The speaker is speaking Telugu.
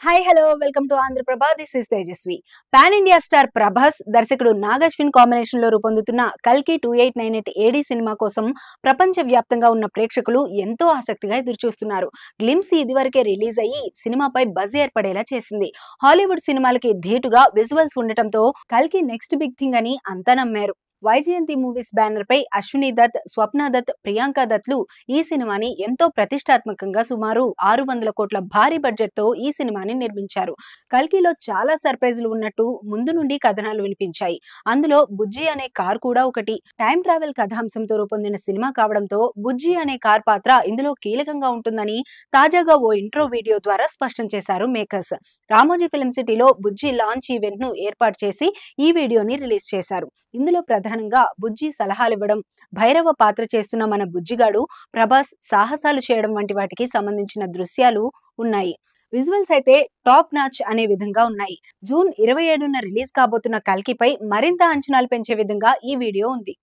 Hi hello welcome to Andhraprabha. This is Tejaswi. Pan India star Prabhas దర్శకుడు నాగశ్విన్ కాంబినేషన్ లో రూపొందుతున్న కల్కి 2898 ఏడీ సినిమా కోసం ప్రపంచ వ్యాప్తంగా ఉన్న ప్రేక్షకులు ఎంతో ఆసక్తిగా ఎదురుచూస్తున్నారు. గ్లిమ్స్ ఇదివరకే రిలీజ్ అయ్యి సినిమాపై బజ్ ఏర్పడేలా చేసింది. హాలీవుడ్ సినిమాలకి ధీటుగా విజువల్స్ ఉండటంతో కల్కి నెక్స్ట్ బిగ్ థింగ్ అని అంతా నమ్మారు. వైజయంతి మూవీస్ బ్యానర్ పై అశ్విని దత్, స్వప్న దత్, ప్రియాంక దత్లు ఈ సినిమాని ఎంతో ప్రతిష్టాత్మకంగా సుమారు 600 కోట్ల భారీ బడ్జెట్ తో ఈ సినిమాని నిర్మించారు. కల్కిలో చాలా సర్ప్రైజులు ఉన్నట్టు ముందు నుండి కథనాలు వినిపించాయి. అందులో బుజ్జి అనే కార్ కూడా ఒకటి. టైం ట్రావెల్ కథాంశంతో రూపొందిన సినిమా కావడంతో బుజ్జి అనే కార్ పాత్ర ఇందులో కీలకంగా ఉంటుందని తాజాగా ఓ ఇంట్రో వీడియో ద్వారా స్పష్టం చేశారు మేకర్స్. రామోజీ ఫిల్మ్ సిటీలో బుజ్జి లాంచ్ ఈవెంట్ ను ఏర్పాటు చేసి ఈ వీడియోని రిలీజ్ చేశారు. ఇందులో ప్రధానంగా బుజ్జి సలహాలివ్వడం, భైరవ పాత్ర చేస్తున్న మన బుజ్జిగాడు ప్రభాస్ సాహసాలు చేయడం వంటి వాటికి సంబంధించిన దృశ్యాలు ఉన్నాయి. విజువల్స్ అయితే టాప్ నాచ్ అనే విధంగా ఉన్నాయి. జూన్ 27న రిలీజ్ కాబోతున్న కల్కిపై మరింత అంచనాలు పెంచే విధంగా ఈ వీడియో ఉంది.